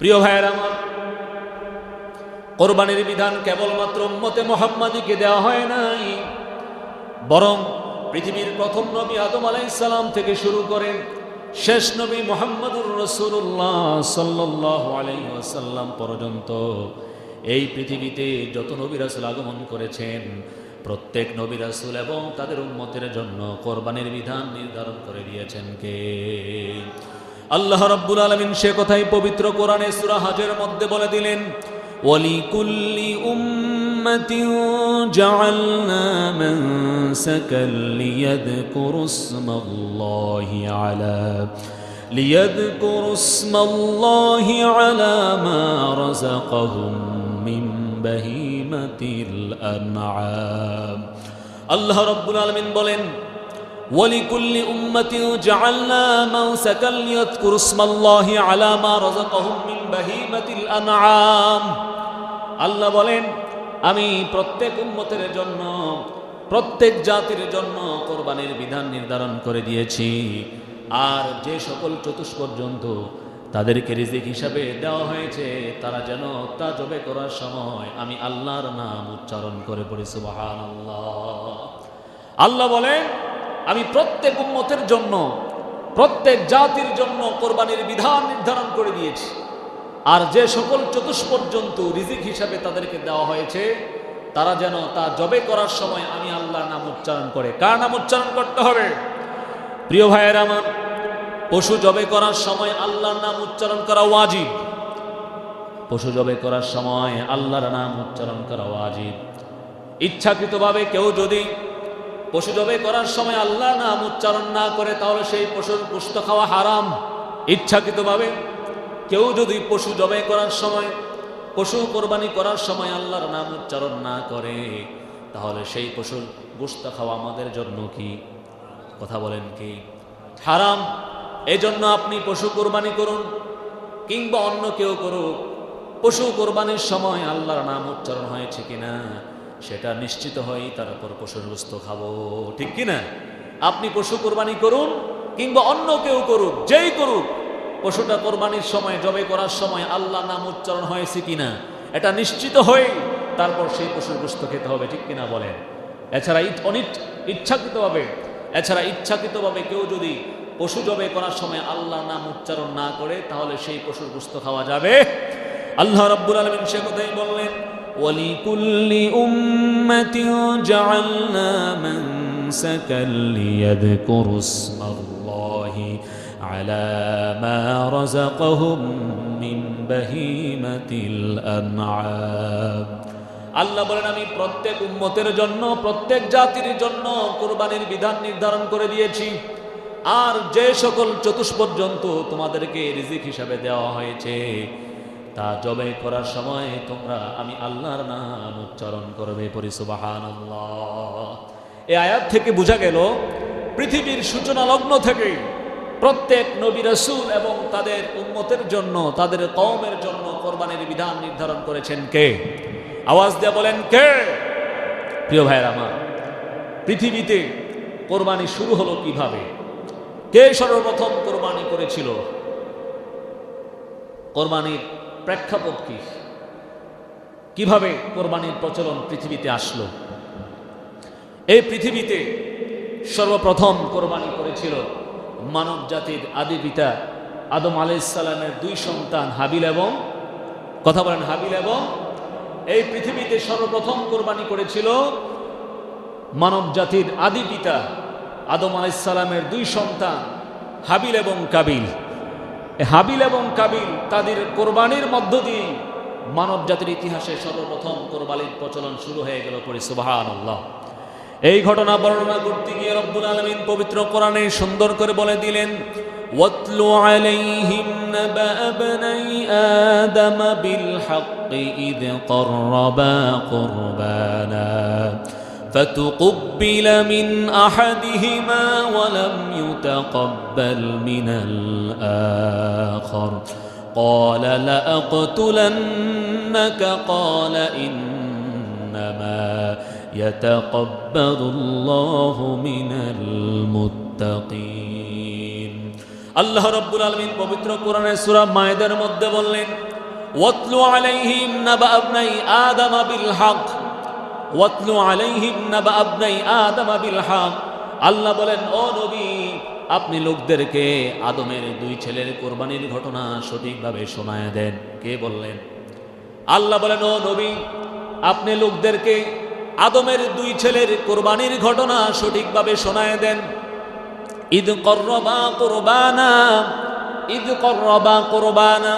প্রিয় ভাইয়েরা আমার, কোরবানির বিধান কেবলমাত্র উম্মতে মুহাম্মাদীকে দেওয়া হয় নাই, বরং পৃথিবীর প্রথম নবী আদম আলাইহিস সালাম থেকে শুরু করে শেষ নবী মুহাম্মদুর রাসূলুল্লাহ সাল্লাল্লাহু আলাইহি ওয়াসাল্লাম পর্যন্ত এই পৃথিবীতে যত নবী রাসূল আগমন করেছেন, প্রত্যেক নবী রাসূল এবং তাদের উম্মতের জন্য কোরবানির বিধান নির্ধারণ করে দিয়েছেন কে? আল্লাহ রাব্বুল আলামিন সে কথাই পবিত্র কোরআনে সূরা হজের মধ্যে বলে দিলেন, ওয়ালিকুল্লি উম্মাতিন জাআলনা মানসাকান লিয়াযকুরুসমাল্লাহি আলা মা রাযাকাহুম মিন বাহিমাতিল আনআম। আল্লাহ রাব্বুল আলামিন বলেন, ওয়ালিকুল্লি উম্মাতিন জাআলনা মানসাকান লিয়াযকুরুসমাল্লাহি আলা মা রাযাকাহুম মিন বাহিমাতিল আনআম। আল্লাহ বলেন, আমি প্রত্যেক উম্মতের জন্য, প্রত্যেক জাতির জন্য কোরবানির বিধান নির্ধারণ করে দিয়েছি। আর যে সকল চতুষ্পদ জন্তু তাদেরকে রিজিক হিসাবে দেওয়া হয়েছে, তারা যেন তা জবে করার সময় আমি আল্লাহর নাম উচ্চারণ করে পড়ি সুবহানাল্লাহ। আল্লাহ বলেন, আমি প্রত্যেক উম্মতের জন্য, প্রত্যেক জাতির জন্য কোরবানির বিধান নির্ধারণ করে দিয়েছি। আর যে সকল চতুষ্পদ জন্তু রিজিক হিসাবে তাদেরকে দেওয়া হয়েছে, তারা যেন তা জবে করার সময় আমি আল্লাহর নাম উচ্চারণ করে। কার নাম উচ্চারণ করতে হবে? প্রিয় ভাইয়েরা আমার, পশু জবে করার সময় আল্লাহর নাম উচ্চারণ করা ওয়াজিব। পশু জবে করার সময় আল্লাহর নাম উচ্চারণ করা ওয়াজিব। ইচ্ছাকৃতভাবে কেউ যদি পশু জবে করার সময় আল্লাহর নাম উচ্চারণ না করে, তাহলে সেই পশুর গোশত খাওয়া হারাম। ইচ্ছাকৃতভাবে কেউ যদি পশু জবে করার সময়, পশু কোরবানি করার সময় আল্লাহর নাম উচ্চারণ না করে, তাহলে সেই পশুর গোশত খাওয়া আমাদের জন্য কি? কথা বলেন কি? হারাম। এজন্য আপনি পশু কোরবানি করুন কিংবা অন্য কেউ করুক, পশু কোরবানির সময় আল্লাহর নাম উচ্চারণ হয়েছে কিনা সেটা নিশ্চিত হই, তারপর পশুর গোশত খাবো, ঠিক কিনা? আপনি পশু কোরবানি করুন কিংবা অন্য কেউ করুক, যেই করুক, পশুটা কোরবানির সময় জবে করার সময় আল্লাহর নাম উচ্চারণ হয়েছে কিনা এটা নিশ্চিত হই, তারপর সেই পশুর গোশত খেতে হবে, ঠিক কিনা বলেন? এছাড়া ইচ্ছাকৃতভাবে কেউ যদি পশু জবে করার সময় আল্লাহর নাম উচ্চারণ না করে, তাহলে সেই পশুর গোশত খাওয়া যাবে। আল্লাহ রাব্বুল আলামিন সে কথাই বললেন, ওয়ালিকুল্লি উম্মাতিন জাআলনা মানসাকান লিয়াযকুরুসমাল্লাহি আলা মা রাযাকাহুম মিন বাহিমাতিল আনআম। আল্লাহ বলেন, আমি প্রত্যেক উম্মতের জন্য, প্রত্যেক জাতির জন্য কোরবানির বিধান নির্ধারণ করে দিয়েছি। আর যে সকল চতুষ্পদ জন্তু তোমাদেরকে রিজিক হিসাবে দেওয়া হয়েছে, তা জবে করার সময় তোমরা আমি আল্লাহর নাম উচ্চারণ করবে, পড়ি সুবহানাল্লাহ। এই আয়াত থেকে বোঝা গেল, পৃথিবীর সূচনা লগ্ন থেকে প্রত্যেক নবী রাসূল এবং তাদের উম্মতের জন্য, তাদের কওমের জন্য কোরবানির বিধান নির্ধারণ করেছেন কে? আওয়াজ দিয়ে বলেন, কে? প্রিয় ভাইয়েরা আমার, পৃথিবীতে কোরবানি শুরু হলো কিভাবে? কে সর্বপ্রথম কোরবানি করেছিল? কোরবানির প্রেক্ষাপট কি? কিভাবে কোরবানির প্রচলন পৃথিবীতে আসলো? এই পৃথিবীতে সর্বপ্রথম কোরবানি করেছিল মানব জাতির আদি পিতা আদম আলাইহিস সালামের দুই সন্তান হাবিল এবং, কথা বলেন, হাবিল এবং। এই পৃথিবীতে সর্বপ্রথম কোরবানি করেছিল মানব জাতির আদি পিতা আদম আলাইহিস সালামের দুই সন্তান হাবিল এবং কাবিল। হাবিল এবং কাবিল তাদের কোরবানির মধ্য দিয়ে মানব জাতির ইতিহাসে সর্বপ্রথম কোরবানির প্রচলন শুরু হয়ে গেল, পড়ি সুবহানাল্লাহ। এই ঘটনা বর্ণনা করতে গিয়ে রব্বুল আলামিন পবিত্র কোরআনে সুন্দর করে বলে দিলেন, ওয়াতলু আলাইহিম নাবা ইবনাই আদম বিল হাক্কি ইয ক্বাররাবা কুরবানা فتقبل من أحدهما ولم يتقبل من الآخر قال لأقتلنك قال إنما يتقبل الله من المتقين। আল্লাহ রাব্বুল আলামিন পবিত্র কোরআনের সূরা মায়েদার মধ্যে বললেন, ওয়াতলু আলাইহিম নাবা আবনাই আদম বিল হক, ওয়াতলু আলাইহিম নাবা আবনাই আদম বিল হক। আল্লাহ বলেন, ও নবী, আপনি লোকদেরকে আদমের দুই ছেলের কোরবানির ঘটনা সঠিকভাবে শোনায় দেন। কে বললেন? আল্লাহ বলেন, ও নবী, আপনি লোকদেরকে আদমের দুই ছেলের কোরবানির ঘটনা সঠিকভাবে শোনায় দেন। ঈদ করবা কোরবানা, ঈদ করবা কোরবানা,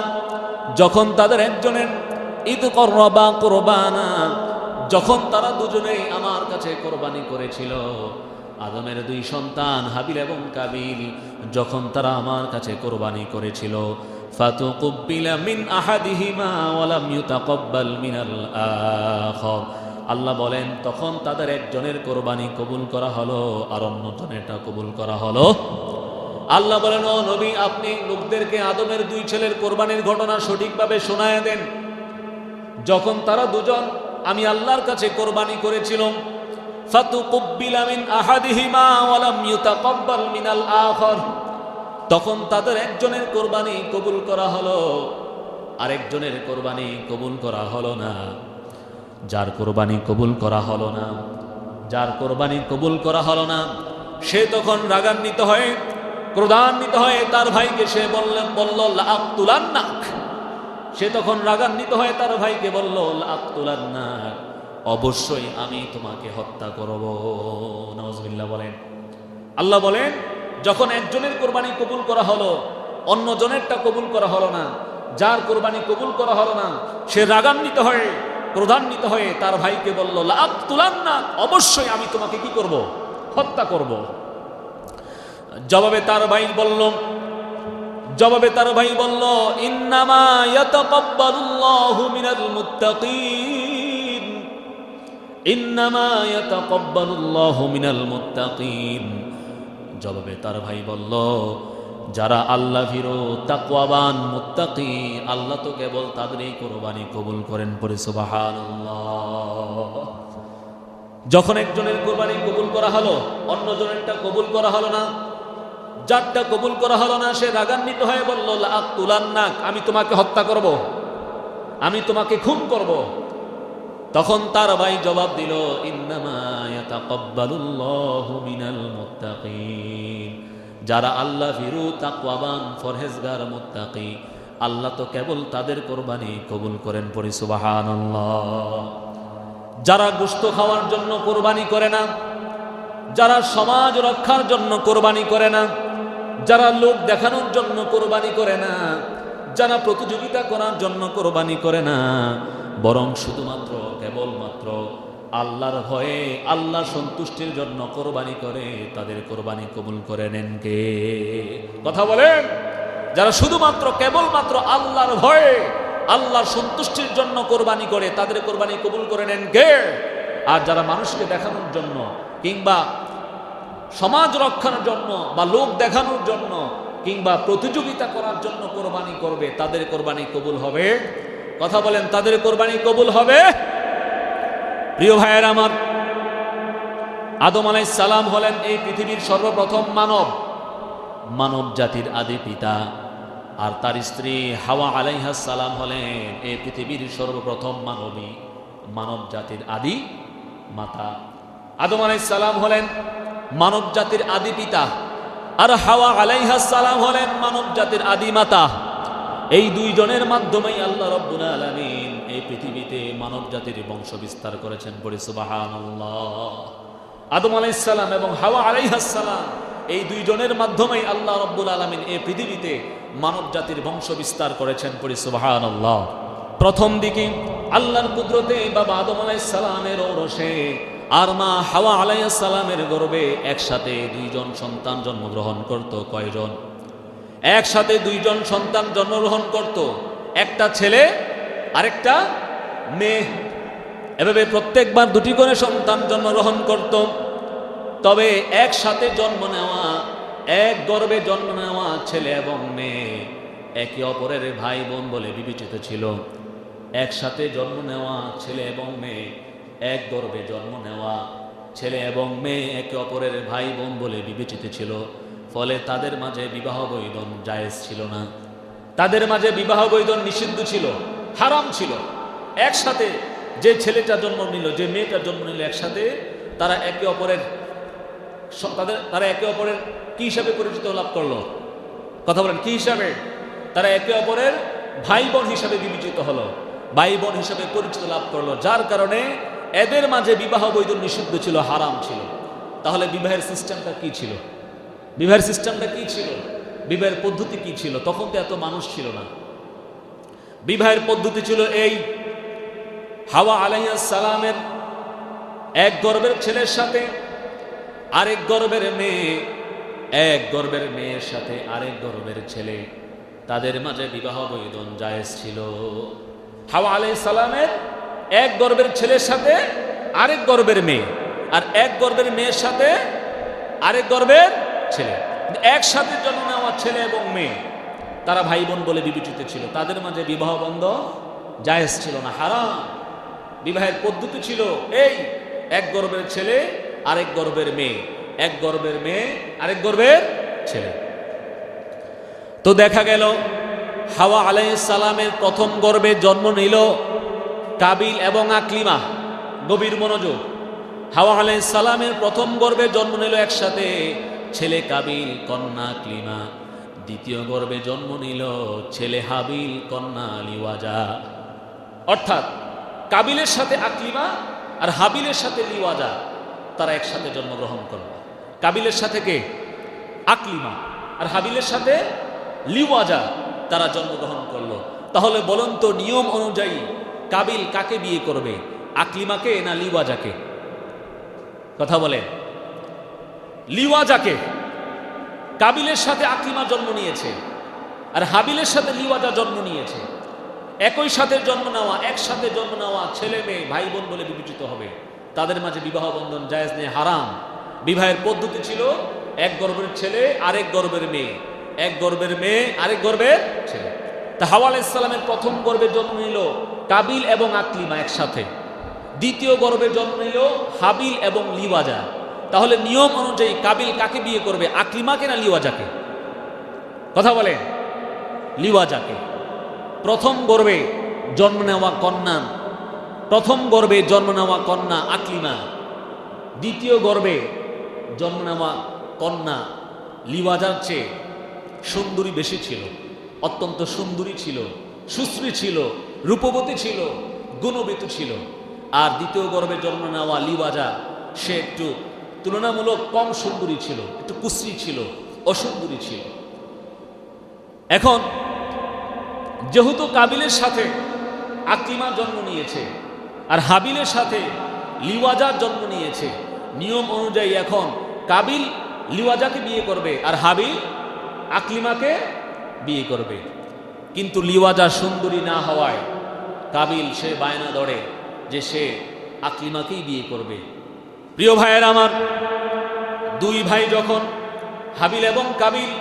যখন তাদের একজনের ঈদ করবা কোরবানা, যখন তারা দুজনেই আমার কাছে কোরবানি করেছিল, আদমের দুই সন্তান হাবিল এবং কাবিল যখন তারা আমার কাছে কোরবানি করেছিল, ফাতুকুব্বিলা মিন আহাদিহিমা ওয়া লাম ইউতাকাব্বাল মিনাল আখার। আল্লাহ বলেন, তখন তাদের একজনের কোরবানি কবুল করা হলো আর অন্যজনেরটা কবুল করা হলো। আল্লাহ বলেন, ও নবী, আপনি লোকদেরকে আদমের দুই ছেলের কোরবানির ঘটনা সঠিকভাবে শোনায় দেন। যখন তারা দুজন আমি আল্লাহর কাছে কোরবানি করেছিল, ফাতুকুব্বিলা মিন আহাদিহিমা ওয়া লাম ইউতাকাব্বাল মিনাল আখার, তখন তাদের একজনের কোরবানি কবুল করা হলো, আরেকজনের কোরবানি কবুল করা হলো না। যার কোরবানি কবুল করা হলো না, যার কোরবানি কবুল করা হলো না, সে তখন রাগান্বিত হয়ে, ক্রোধান্বিত হয়ে তার ভাইকে সে বলল লাআকতুলান্নাক। সে তখন রাগান্বিত হয়ে তার ভাইকে বলল লাআকতুলান্নাক, অবশ্যই আমি তোমাকে হত্যা করব। নাউজুবিল্লাহ বলেন। আল্লাহ বলেন, যখন একজনের কোরবানি কবুল করা হলো, অন্যজনেরটা কবুল করা হলো না, যার কোরবানি কবুল করা হলো না, সে রাগান্বিত হয়ে, ক্রোধান্বিত হয়ে তার ভাইকে বলল লাআকতুলান্নাক, অবশ্যই আমি তোমাকে কি করব? হত্যা করব। জবাবে তার ভাই বলল, ইন্নামা ইয়াতাকাব্বালুল্লাহু মিনাল মুত্তাকিন, ইন্নামা ইয়াতাকাব্বালুল্লাহু মিনাল মুত্তাকিন। জবাবে তার ভাই বলল, যারা আল্লাহ ভীরু, তাকওয়াবান, মুত্তাকি, আল্লাহ তো কেবল তাদেরই কোরবানি কবুল করেন। পড়ে সুবহানাল্লাহ। যখন একজনের কোরবানি কবুল করা হলো, অন্যজনেরটা কবুল করা হলো না, যারটা কবুল করা হলো না, সে রাগান্বিত হয়ে বলল লাআকতুলান্নাক, আমি তোমাকে হত্যা করব, আমি তোমাকে খুন করব। তখন তার ভাই জবাব দিল, ইন্নামা ইয়াতাকাব্বালুল্লাহু মিনাল মুত্তাকিন, যারা আল্লাহ ভীরু, তাকওয়াবান, পরহেজগার, মুত্তাকি, আল্লাহ তো কেবল তাদের কোরবানি কবুল করেন। পড়ি সুবহানাল্লাহ। যারা গোশত খাওয়ার জন্য কোরবানি করে না, যারা সমাজ রক্ষার জন্য কোরবানি করে না, যারা লোক দেখানোর জন্য কোরবানি করে না, যারা প্রতিযোগিতা করার জন্য কোরবানি করে না, বরং শুধুমাত্র কেবলমাত্র আল্লাহর ভয়ে, আল্লাহ সন্তুষ্টির জন্য কোরবানি করে, তাদের কোরবানি কবুল করে নেন কে? কথা বলেন। যারা শুধুমাত্র কেবলমাত্র আল্লাহর ভয়ে, আল্লাহর সন্তুষ্টির জন্য কোরবানি করে, তাদের কোরবানি কবুল করে নেন কে? আর যারা মানুষকে দেখানোর জন্য কিংবা সমাজ রক্ষার জন্য বা লোক দেখানোর জন্য কিংবা প্রতিযোগিতা করার জন্য কোরবানি করবে, তাদের কোরবানি কবুল হবে? কথা বলেন, তাদের কোরবানি কবুল হবে? প্রিয় ভাইয়েরা আমার, আদম আলাইহিস সালাম হলেন এই পৃথিবীর সর্বপ্রথম মানব জাতির আদি পিতা, আর তার স্ত্রী হাওয়া আলাইহাস সালাম হলেন এই পৃথিবীর সর্বপ্রথম মানব জাতির আদি মাতা। আদম আলাইহিস সালাম হলেন মানব জাতির আদি পিতা, আর হাওয়া আলাইহাস সালাম হলেন মানব জাতির আদি মাতা। এই দুইজনের মাধ্যমেই আল্লাহ রাব্বুল আলামিন এই পৃথিবীতে মানব জাতির বংশ বিস্তার করেছেন। পড়ি সুবহানাল্লাহ। আদম আলাইহিস সালাম এবং হাওয়া আলাইহাস সালাম, এই দুইজনের মাধ্যমেই আল্লাহ রাব্বুল আলামিন এই পৃথিবীতে মানব জাতির বংশ বিস্তার করেছেন। পড়ি সুবহানাল্লাহ। প্রথম দিকে আল্লাহর কুদরতে বাবা আদম আলাইহিস সালামের ঔরসে আর মা হাওয়া আলাইহিস সালামের গর্ভে একসাথে দুইজন সন্তান জন্মগ্রহণ করত। কয়জন? একসাথে দুইজন সন্তান জন্মগ্রহণ করত, একটা ছেলে আরেকটা মেয়ে। এভাবে প্রত্যেকবার দুটি করে সন্তান জন্মগ্রহণ করত। তবে একসাথে জন্ম নেওয়া, এক গর্ভে জন্ম নেওয়া ছেলে এবং মেয়ে একে অপরের ভাই বোন বলে বিবেচিত ছিল। একসাথে জন্ম নেওয়া ছেলে এবং মেয়ে, এক গর্ভে জন্ম নেওয়া ছেলে এবং মেয়ে একে অপরের ভাই বোন বলে বিবেচিত ছিল। ফলে তাদের মাঝে বিবাহ বৈধন জায়েজ ছিল না, তাদের মাঝে বিবাহ বৈধন নিষিদ্ধ ছিল। হারাম ছিল। একসাথে যে ছেলেটা জন্ম নিল, যে মেয়েটা জন্ম নিল, একসাথে তারা একে অপরের কি হিসাবে পরিচিত লাভ করলো? কথা বলেন, কি হিসাবে? তারা একে অপরের ভাই বোন হিসাবে বিবেচিত হলো, ভাই বোন হিসাবে পরিচিত লাভ করলো, যার কারণে এদের মাঝে বিবাহ বৈধ নিষিদ্ধ ছিল, হারাম ছিল। তাহলে বিবাহের সিস্টেমটা কি ছিল? বিবাহের সিস্টেমটা কি ছিল? বিবাহের পদ্ধতি কি ছিল? তখন তো এত মানুষ ছিল না। বিবাহের পদ্ধতি ছিল এই: হাওয়া আলাইহিস সালামের এক গর্ভের ছেলের সাথে আরেক গর্ভের মেয়ে, এক গর্ভের মেয়ের সাথে আরেক গর্ভের ছেলে, তাদের মাঝে বিবাহ বৈধ জায়েজ ছিল। হাওয়া আলাইহিস সালামের এক গর্ভের ছেলের সাথে আরেক গর্ভের মেয়ে, আর এক গর্ভের মেয়ের সাথে আরেক গর্ভের ছেলে, একসাথে জন্ম নেওয়া ছেলে এবং মেয়ে, তারা ভাই বোন বলে বিবেচিত ছিল। তাদের মাঝে বিবাহ বন্ধন জায়েজ ছিল না, হারাম। বিবাহের পদ্ধতি ছিল এই: এক গর্ভের ছেলে আরেক গর্ভের মেয়ে, এক গর্ভের মেয়ে আরেক গর্ভের ছেলে। তো দেখা গেল হাওয়া আলাইহিস সালামের প্রথম গর্ভে জন্ম নিল কাবিল এবং আকলিমা। গভীর মনোযোগ। হাওয়া আলাইহিস সালামের প্রথম গর্ভে জন্ম নিল একসাথে ছেলে কাবিল, কন্যা আকলিমা। দ্বিতীয় গর্ভে জন্ম নিল ছেলে হাবিল, কন্যা লিওয়াজা। অর্থাৎ কাবিলের সাথে আকলিমা আর হাবিলের সাথে লিওয়াজা, তারা একসাথে জন্মগ্রহণ করল। কাবিলের সাথে কে? আকলিমা। আর হাবিলের সাথে লিওয়াজা, তারা জন্মগ্রহণ করলো। তাহলে বলুন তো, নিয়ম অনুযায়ী কাবিল কাকে বিয়ে করবে? আকলিমাকে না লিওয়াজাকে? কথা বলেন। লিওয়াজাকে। কাবিলের সাথে আকলিমা জন্ম নিয়েছে আর হাবিলের সাথে লিওয়াজা জন্ম নিয়েছে। একই সাথে জন্ম নেওয়া, একসাথে জন্ম নেওয়া ছেলে মেয়ে ভাই বোন বলে বিবেচিত হবে। তাদের মাঝে বিবাহ বন্ধন জায়েজ নেই, হারাম। বিবাহের পদ্ধতি ছিল এক গর্ভের ছেলে আরেক গর্ভের মেয়ে, এক গর্ভের মেয়ে আরেক গর্ভের ছেলে। তা হাওয়া আলাইহিস সালামের প্রথম গর্ভে জন্ম নিল কাবিল এবং আকলিমা একসাথে। দ্বিতীয় গর্ভে জন্ম নিল হাবিল এবং লিওয়াজা। তাহলে নিয়ম অনুযায়ী কাবিল কাকে বিয়ে করবে? আকলিমাকে না লিওয়াজাকে? কথা বলেন। লিওয়াজাকে। প্রথম গর্ভে জন্ম নেওয়া কন্যা, প্রথম গর্ভে জন্ম নেওয়া কন্যা আকলিমা, দ্বিতীয় গর্ভে জন্ম নেওয়া কন্যা লিওয়াজার চেয়ে সুন্দরী বেশি ছিল, অত্যন্ত সুন্দরী ছিল, সুশ্রী ছিল, রূপবতী ছিল, গুণবতী ছিল। আর দ্বিতীয় গর্ভে জন্ম নেওয়া লিওয়াজা, সে একটু তুলনামূলক কম সুন্দরী ছিল, একটু কুশ্রী ছিল, অসুন্দরী ছিল। এখন যেহেতু কাবিলের সাথে আকলিমা জন্ম নিয়েছে আর হাবিলের সাথে লিওয়াজার জন্ম নিয়েছে, নিয়ম অনুযায়ী এখন কাবিল লিওয়াজাকে বিয়ে করবে আর হাবিল আকলিমাকে বিয়ে করবে। কিন্তু লিওয়াজা সুন্দরী না হওয়ায় কাবিল সে বায়না ধরে যে সে আকলিমাকেই বিয়ে করবে। প্রিয় ভাইয়ের আমার, দুই ভাই যখন, হাবিল এবং কাবিল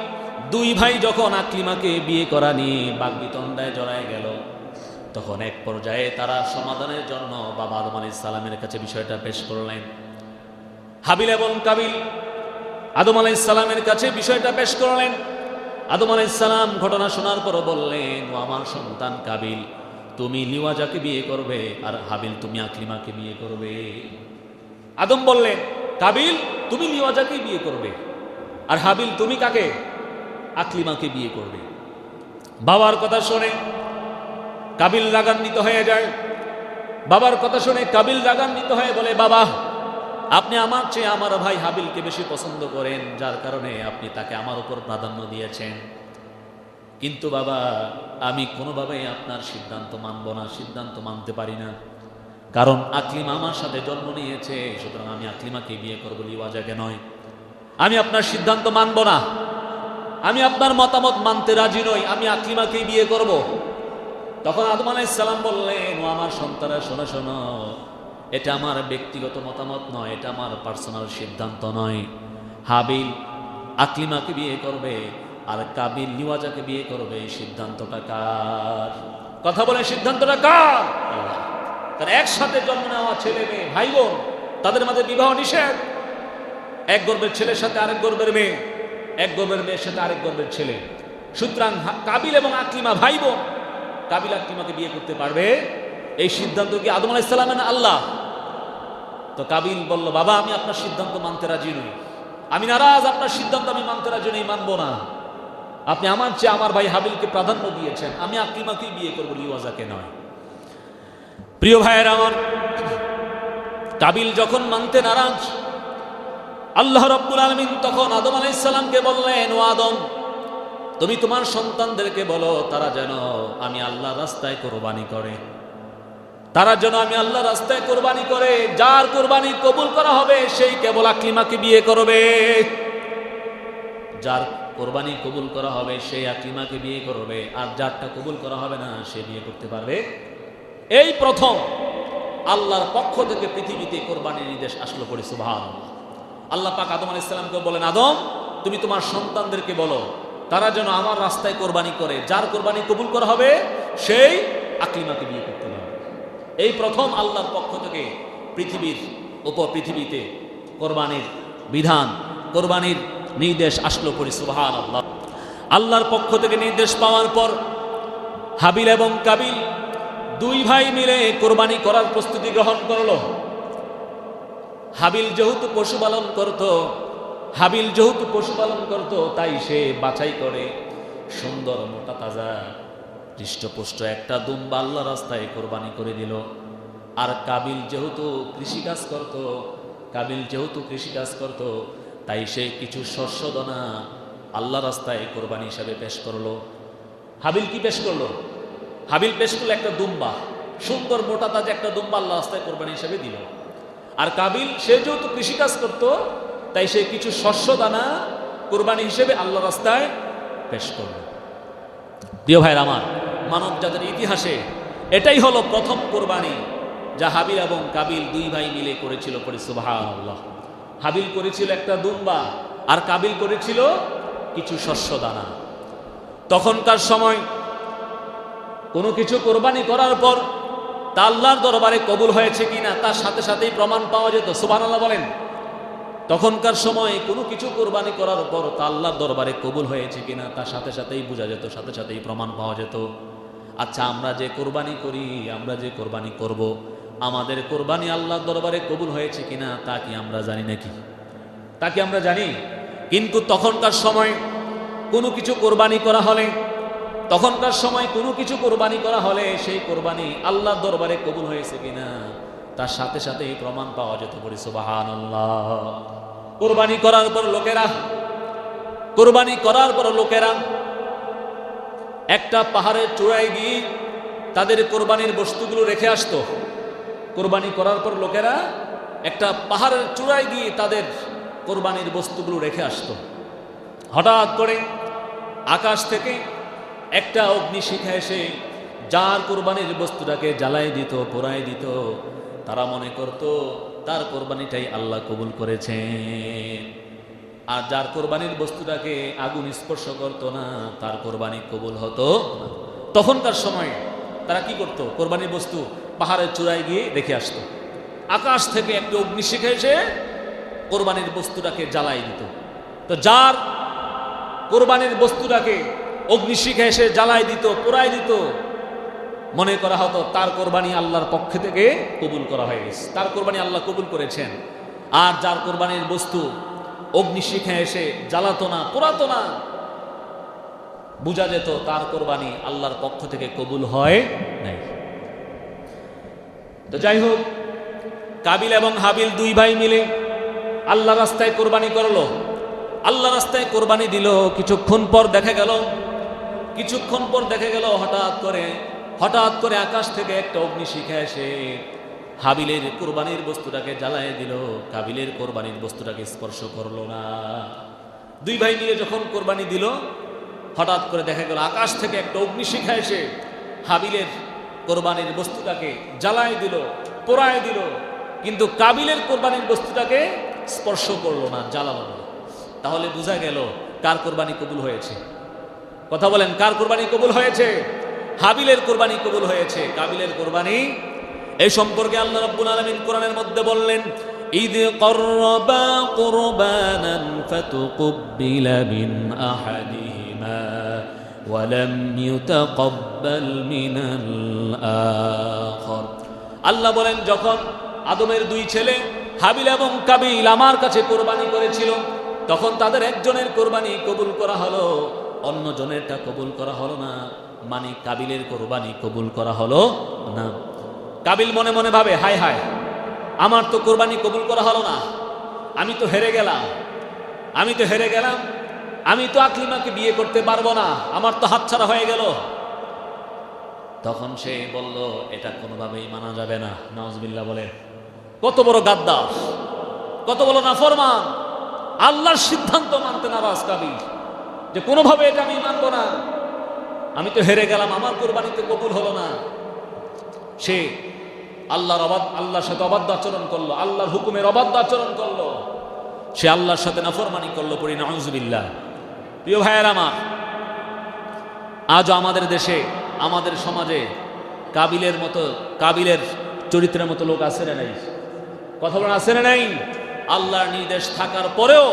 দুই ভাই যখন আকলিমাকে বিয়ে করা নিয়ে বাগবিতণ্ডায় জড়ায় গেল, তখন এক পর্যায়ে তারা সমাধানের জন্য বাবা আদম আলাইহিস সালামের কাছে বিষয়টা পেশ করলেন। হাবিল এবং কাবিল আদম আলাইহিস সালামের কাছে বিষয়টা পেশ করলেন। আদম আলাইহিস সালাম ঘটনা শোনার পর বললেন, ও আমার সন্তান কাবিল, তুমি লিওয়াজাকে বিয়ে করবে আর হাবিল তুমি আকলিমাকে বিয়ে করবে। আদম বললেন, কাবিল তুমি লিওয়াজাকে বিয়ে করবে আর হাবিল তুমি কাকে? আকলিমাকে বিয়ে করবে। বাবার কথা শুনে কাবিল রাগান্বিত হয়ে যায়। বাবার কথা শুনে কাবিল রাগান্বিত হয়ে বলে, বাবা আপনি আমার চেয়ে আমার ভাই হাবিলকে বেশি পছন্দ করেন, যার কারণে আপনি তাকে আমার উপর প্রাধান্য দিয়েছেন। কিন্তু বাবা, আমি কোনোভাবেই আপনার সিদ্ধান্ত মানব না, সিদ্ধান্ত মানতে পারি না। কারণ আকলিমা আমার সাথে জন্ম নিয়েছে, সুতরাং আমি আকলিমাকে বিয়ে করবো, লিওয়াজাকে নয়। আমি আপনার সিদ্ধান্ত মানব না, আমি আপনার মতামত মানতে রাজি নই, আমি আকলিমাকেই বিয়ে করব। তখন আদম আলাইহিস সালাম বললেন, ও আমার সন্তানরা শোনো শোনো, এটা আমার ব্যক্তিগত মতামত নয়, এটা আমার পার্সোনাল সিদ্ধান্ত নয়। হাবিল আকলিমাকে বিয়ে করবে আর কাবিল লিওয়াজাকে বিয়ে করবে, এই সিদ্ধান্তটা কার? কথা বলে, সিদ্ধান্তটা কার? আল্লাহ। তার একসাথে জন্ম নেওয়া ছেলে মেয়ে ভাই বোন, তাদের মাঝে বিবাহ নিষেধ। এক গর্ভের ছেলের সাথে আরেক গর্ভের মেয়ে, এক গর্ভের মেয়ের সাথে আরেক গর্ভের ছেলে। সুতরাং কাবিল এবং আকলিমা ভাই বোন, কাবিল আকলিমাকে বিয়ে করতে পারবে? এই সিদ্ধান্ত কি আদম আলাইহিস সালামের না আল্লাহ? তো কাবিল বলল, বাবা আমি আপনার সিদ্ধান্ত মানতে রাজি নই, আমি নারাজ, আপনার সিদ্ধান্ত আমি মানতে রাজি নই, মানবো না। আপনি আমার চেয়ে আমার ভাই হাবিলকে প্রাধান্য দিয়েছেন, আমি আকলিমাকেই বিয়ে করবো, লিওয়াজাকে নয়। প্রিয় ভাইয়ের আমার, কাবিল যখন মানতে নারাজ, আল্লাহ রাব্বুল আলামিন তখন আদম আলাইহিস সালামকে বললেন, ও আদম, তুমি তোমার সন্তানদেরকে বলো তারা যেন আমি আল্লাহর রাস্তায় কোরবানি করে, তারা যেন আমি আল্লাহর রাস্তায় কোরবানি করে, যার কোরবানি কবুল করা হবে সেই কেবল আকলিমাকে বিয়ে করবে, যার কোরবানি কবুল করা হবে সেই আকলিমাকে বিয়ে করবে, আর যারটা কবুল করা হবে না সে বিয়ে করতে পারবে। এই প্রথম আল্লাহর পক্ষ থেকে পৃথিবীতে কোরবানির নির্দেশ আসলো করে, সুবহানাল্লাহ। আল্লাহ পাক আদম আলাইহিস সালামকে বলেন, আদম তুমি তোমার সন্তানদেরকে বলো তারা যেন আমার রাস্তায় কোরবানি করে, যার কোরবানি কবুল করা হবে সেই আকলিমাকে বিয়ে করতে পারবে। এই প্রথম আল্লাহর পক্ষ থেকে পৃথিবীর উপর, পৃথিবীতে কোরবানির বিধান, কোরবানির নির্দেশ আসলো পড়ি, সুবহানাল্লাহ। আল্লাহর পক্ষ থেকে নির্দেশ পাওয়ার পর হাবিল এবং কাবিল দুই ভাই মিলে কোরবানি করার প্রস্তুতি গ্রহণ করলো। হাবিল যেহেতু পশুপালন করত, তাই সে বাছাই করে সুন্দর মোটা তাজা হৃষ্টপুষ্ট একটা দুম্বা আল্লাহ রাস্তায় কোরবানি করে দিল। আর কাবিল যেহেতু কৃষিকাজ করত, তাই সে কিছু শস্য দানা আল্লাহ রাস্তায় কোরবানি হিসাবে পেশ করলো। হাবিল কি পেশ করলো? হাবিল পেশ করলো একটা দুম্বা, সুন্দর মোটা তাজা একটা দুম্বা আল্লাহ রাস্তায় কোরবানি হিসাবে দিল। আর কাবিল সে যেহেতু কৃষিকাজ করত, তাই সে কিছু শস্য দানা কোরবানি হিসেবে আল্লাহ রাস্তায় পেশ করল। প্রিয় ভাইরা আমার, মানব জাতির ইতিহাসে এটাই হলো প্রথম কোরবানি যা হাবিল এবং কাবিল দুই ভাই মিলে করেছিল, পড়ি সুবহানাল্লাহ। হাবিল করেছিল একটা দুম্বা আর কাবিল করেছিল কিছু শস্য দানা। তখনকার সময় কোনো কিছু কোরবানি করার পর তা আল্লাহর দরবারে কবুল হয়েছে কিনা তার সাথে সাথেই প্রমাণ পাওয়া যেত, সুবহানাল্লাহ বলেন। তখনকার সময় কোনো কিছু কোরবানি করার পর তা আল্লাহর দরবারে কবুল হয়েছে কিনা তার সাথে সাথেই বোঝা যেত, সাথে সাথেই প্রমাণ পাওয়া যেত। আচ্ছা, আমরা যে কোরবানি করি, আমরা যে কোরবানি করব, আমাদের কোরবানি আল্লাহর দরবারে কবুল হয়েছে কিনা তা কি আমরা জানি নাকি? তা কি আমরা জানি? কিন্তু তখনকার সময় কোনো কিছু কোরবানি করা হলে সেই কোরবানি আল্লাহর দরবারে কবুল হয়েছে কিনা তার সাথে সাথেই প্রমাণ পাওয়া যেত, পড়ি সুবহানাল্লাহ। কোরবানি করার পর লোকেরা একটা পাহাড়ের চূড়ায় গিয়ে তাদের কোরবানির বস্তুগুলো রেখে আসতো। কোরবানি করার পর লোকেরা একটা পাহাড়ের চূড়ায় গিয়ে তাদের কোরবানির বস্তুগুলো রেখে আসতো। হঠাৎ করে আকাশ থেকে একটা অগ্নিশিখা এসে যার কোরবানির বস্তুটাকে জ্বালাই দিত, পোড়াই দিত, তারা মনে করত তার কোরবানিটাই আল্লাহ কবুল করেছেন। আর যার কোরবানির বস্তুটাকে আগুন স্পর্শ করত না তার কোরবানি কবুল হতো না। তখনকার সময় তারা কি করত? কোরবানির বস্তু পাহাড়ের চূড়ায় গিয়ে রেখে আসতো। আকাশ থেকে একটা অগ্নিশিখা এসে কোরবানির বস্তুটাকে জ্বালাই দিত। তো যার কোরবানির বস্তুটাকে অগ্নিশিখা এসে জ্বালাই দিত, পোড়াই দিত, মনে করা হতো তার কোরবানি আল্লাহর পক্ষ থেকে কবুল করা হয়ে গেছে, তার কোরবানি আল্লাহ কবুল করেছেন। আর যার কোরবানির বস্তু অগ্নিশিখা এসে জ্বালাতো না, পোড়াতো না, বোঝা যেত তার কোরবানি আল্লাহর পক্ষ থেকে কবুল হয় নাই। তো যাই হোক, কাবিল এবং হাবিল দুই ভাই মিলে আল্লাহ রাস্তায় কোরবানি করলো। আল্লাহ রাস্তায় কোরবানি দিল। কিছুক্ষণ পর দেখা গেল হঠাৎ করে আকাশ থেকে একটা অগ্নিশিখা এসে হাবিলের কোরবানির বস্তুটাকে জ্বালায় দিল, কাবিলের কোরবানির বস্তুটাকে স্পর্শ করলো না। দুই ভাই মিলে যখন কোরবানি দিল, হঠাৎ করে দেখা গেল আকাশ থেকে একটা অগ্নিশিখা এসে হাবিলের কোরবানির বস্তুটাকে জ্বালায় দিল, পোড়ায় দিল, কিন্তু কাবিলের কোরবানির বস্তুটাকে স্পর্শ করলো না, জ্বালালো না। তাহলে বোঝা গেল কার কোরবানি কবুল হয়েছে? কথা বলেন, কার কোরবানি কবুল হয়েছে? হাবিলের কোরবানি কবুল হয়েছে। কাবিলের কোরবানি, এই সম্পর্কে আল্লাহ রাব্বুল আলামিন কোরআনের মধ্যে বললেন, ইদ করবা কুরবানান ফাতুকুব্বিলা মিন আহাদিহিমা ولم يتقبل من الآخر আল্লাহ বলেন যখন আদমের দুই ছেলে হাবিল এবং কাবিল আমার কাছে কোরবানি করেছিল তখন তাদের একজনের কোরবানি কবুল করা হলো অন্য জনেরটা কবুল করা হলো না মানে কাবিলের কোরবানি কবুল করা হলো না কাবিল মনে মনে ভাবে হায় হায় আমার তো কোরবানি কবুল করা হলো না আমি তো হেরে গেলাম আমি তো আকলিমাকে বিয়ে করতে পারবো না আমার তো হাতছাড়া হয়ে গেল তখন সে বলল এটা কোনোভাবেই মানা যাবে না নাউজুবিল্লাহ বলে কত বড় গাদ্দার কত বড় নাফরমান আল্লাহর সিদ্ধান্ত মানতে নারাজ কাবিল যে কোনোভাবে এটা আমি মানবো না আমি তো হেরে গেলাম আমার কোরবানিতে কবুল হলো না সে আল্লাহর সাথে অবাধ্য আচরণ করলো আল্লাহর হুকুমের অবাধ্য আচরণ করলো সে আল্লাহর সাথে নাফরমানি করলো পড়ি নাউজুবিল্লাহ প্রিয় ভাইয়ের আমার আজও আমাদের দেশে আমাদের সমাজে কাবিলের চরিত্রের মতো লোক আছে না নাই কথা বলেন আছে না নাই আল্লাহর নির্দেশ থাকার পরেও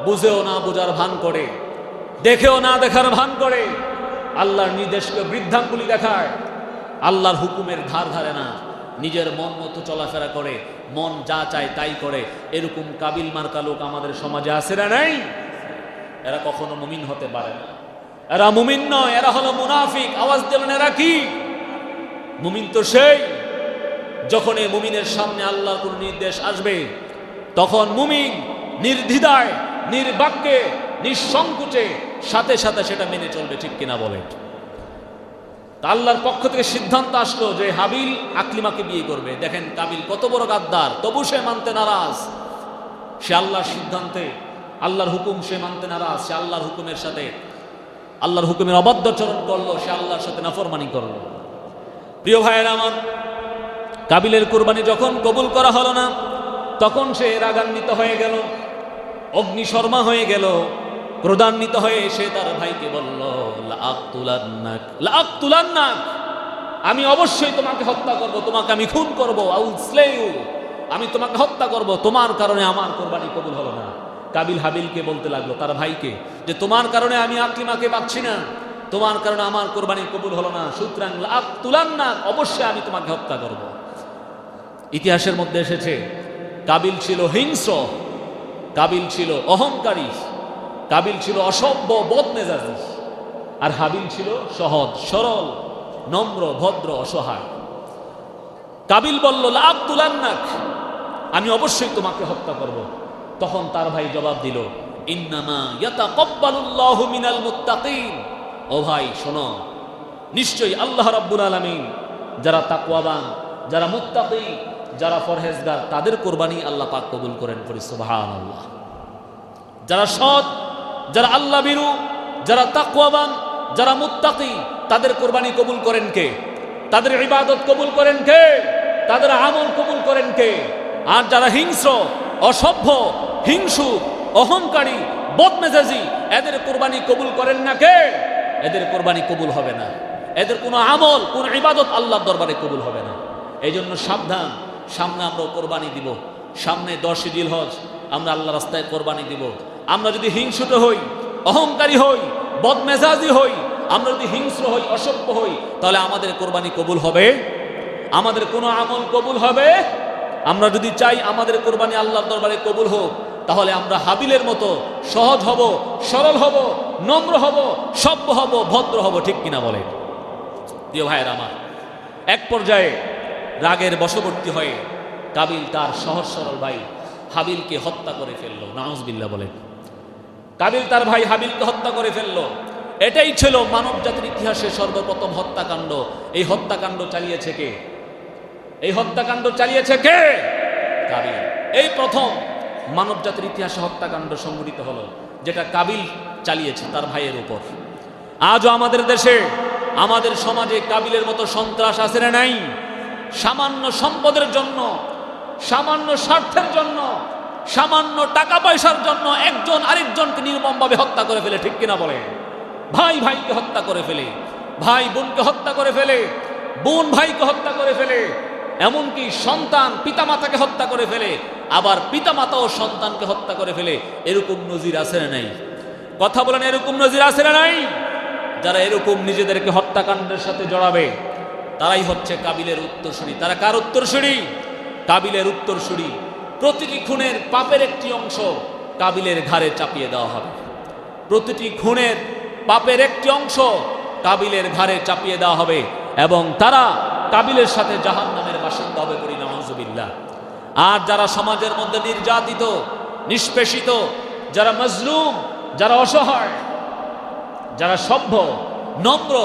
বুঝেও না বুঝার ভান করে দেখেও না দেখার ভান করে আল্লাহর নির্দেশকে বৃদ্ধাঙ্গুলি দেখায় আল্লাহর হুকুমের ধার ধারে না নিজের মন মতো চলাফেরা করে মন যা চায় তাই করে এরকম কাবিল মার্কা লোক আমাদের সমাজে আছে না নাই এরা কখনো মুমিন হতে পারে না এরা মুমিন নয় এরা হলো মুনাফিক আওয়াজ দিলেন এরা কি মুমিন তো সেই যখন এই মুমিনের সামনে আল্লাহর কোন নির্দেশ আসবে তখন মুমিন নির্দ্বিধায় নির্বাক্যে নিঃসংকোচে সাথে সাথে সেটা মেনে চলবে ঠিক কিনা বলে আল্লাহর পক্ষ থেকে সিদ্ধান্ত আসলো যে হাবিল আকলিমাকে বিয়ে করবে দেখেন কাবিল কত বড় গাদ্দার তবু সে মানতে নারাজ সে আল্লাহর সিদ্ধান্তে আল্লাহর হুকুম সে মানতে নারাজ সে আল্লাহর হুকুমের সাথে আল্লাহর হুকুমের অবাধ্য আচরণ করলো সে আল্লাহর সাথে নাফরমানি করলো প্রিয় ভাইয়েরা আমার কাবিলের কুরবানি যখন কবুল করা হলো না তখন সে রাগান্বিত হয়ে গেল অগ্নিশর্মা হয়ে গেল ক্রোধান্বিত হয়ে সে তার ভাইকে বলল লাআকতুলান্নাক আমি অবশ্যই তোমাকে হত্যা করব তোমাকে আমি খুন করব আমি তোমাকে হত্যা করব তোমার কারণে আমার কোরবানি কবুল হলো না কাবিল হাবিলকে বলতে লাগলো তার ভাইকে যে তোমার কারণে আমি আকলিমাকে পাচ্ছি না তোমার কারণে আমার কোরবানি কবুল হলো না সুতরাং লাআকতুলান্নাক অবশ্যই আমি তোমাকে হত্যা করব ইতিহাসের মধ্যে এসেছে কাবিল ছিল হিংস্র কাবিল ছিল অহংকারী কাবিল ছিল অসভ্য বদমেজাজি আর হাবিল ছিল সহজ সরল নম্র ভদ্র অসহায় কাবিল বলল লাআকতুলান্নাক আমি অবশ্যই তোমাকে হত্যা করব তখন তার ভাই জবাব দিল ইন্নামা ইয়াতাকাব্বালুল্লাহু মিনাল মুত্তাকিন ও ভাই শোনো নিশ্চয়ই আল্লাহ রাব্বুল আলামিন যারা তাকওয়াবান যারা মুত্তাকি যারা পরহেজগার তাদের কোরবানি আল্লাহ পাক কবুল করেন পড়ি সুবহানাল্লাহ যারা সৎ যারা আল্লাহ ভীরু যারা তাকওয়াবান যারা মুত্তাকি তাদের কোরবানি কবুল করেন কে তাদের ইবাদত কবুল করেন কে তাদের আমল কবুল করেন কে আর যারা হিংস্র অসভ্য হিংসু অহংকারী বদমেজাজি এদের কোরবানি কবুল করেন না কে এদের কোরবানি কবুল হবে না এদের কোনো আমল কোন ইবাদত আল্লাহর দরবারে কবুল হবে না এই জন্য সাবধান সামনে আমরা কোরবানি দিব সামনে 10 জিলহজ আমরা আল্লাহ রাস্তায় কোরবানি দিব আমরা যদি হিংসুট হই অহংকারী হই বদমেজাজি হই আমরা যদি হিংস্র হই অসভ্য হই তাহলে আমাদের কোরবানি কবুল হবে আমাদের কোনো আমল কবুল হবে আমরা যদি চাই আমাদের কোরবানি আল্লাহর দরবারে কবুল হোক তাহলে আমরা হাবিলের মতো সহজ হব সরল হব নম্র হব সভ্য হব ভদ্র হব ঠিক কিনা বলে প্রিয় ভাইয়ের আমার এক পর্যায়ে রাগের বশবর্তী হয়ে কাবিল তার সহজ সরল ভাই হাবিলকে হত্যা করে ফেললো নাউজুবিল্লাহ বলেন কাবিল তার ভাই হাবিলকে হত্যা করে ফেললো এটাই ছিল মানব জাতির ইতিহাসে সর্বপ্রথম হত্যাকাণ্ড এই হত্যাকাণ্ড চালিয়েছে কে এই হত্যাকাণ্ড চালিয়েছে কে কাবিল এই প্রথম মানব জাতির ইতিহাসে হত্যাকাণ্ড সংঘটিত হলো যেটা কাবিল চালিয়েছে তার ভাইয়ের উপর আজও আমাদের দেশে আমাদের সমাজে কাবিলের মতো সন্ত্রাস আছে না নাই সামান্য সম্পদের জন্য সামান্য স্বার্থের জন্য সামান্য টাকা পয়সার জন্য একজন আরেকজনকে নির্মমভাবে হত্যা করে ফেলে ঠিক কিনা বলে ভাই ভাইকে হত্যা করে ফেলে ভাই বোনকে হত্যা করে ফেলে বোন ভাইকে হত্যা করে ফেলে এমনকি সন্তান পিতামাতাকে হত্যা করে ফেলে আবার পিতামাতা ও সন্তানকে হত্যা করে ফেলে এরকম নজির আছে না নাই কথা বলেন এরকম নজির আছে না নাই যারা এরকম নিজেদেরকে হত্যাকাণ্ডের সাথে জড়াবে তারাই হচ্ছে কাবিলের উত্তরসূরি। তারা কার উত্তরসূরি? কাবিলের উত্তরসূরি। প্রতিটি খুনের পাপের একটি অংশ কাবিলের ঘাড়ে চাপিয়ে দেওয়া হবে। প্রতিটি খুনের পাপের একটি অংশ কাবিলের ঘাড়ে চাপিয়ে দেওয়া হবে এবং তারা কাবিলের সাথে জাহান্নামের বাসিন্দা হবে, করি নাউযুবিল্লাহ। আর যারা সমাজের মধ্যে নির্যাতিত, নিষ্পেষিত, যারা মজলুম, যারা অসহায়, যারা সভ্য, নম্র,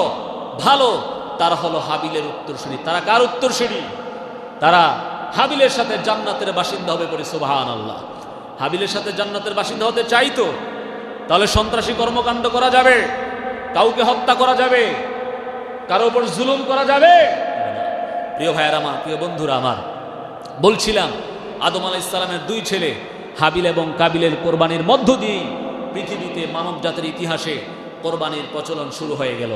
ভালো, তারা হলো হাবিলের উত্তরসূরি। তারা কার উত্তরসূরি? তারা হাবিলের সাথে জান্নাতের বাসিন্দা হবে, পড়ি সুবহানাল্লাহ। হাবিলের সাথে জান্নাতের বাসিন্দা হতে চাইতো, তাহলে সন্ত্রাসী কর্মকাণ্ড করা যাবে, কাউকে হত্যা করা যাবে, কারো উপর জুলুম করা যাবে। প্রিয় ভাইয়ের আমার, প্রিয় বন্ধুরা আমার, বলছিলাম আদম আলাইহিস সালামের দুই ছেলে হাবিল এবং কাবিলের কোরবানির মধ্য দিয়ে পৃথিবীতে মানব জাতির ইতিহাসে কোরবানির প্রচলন শুরু হয়ে গেল।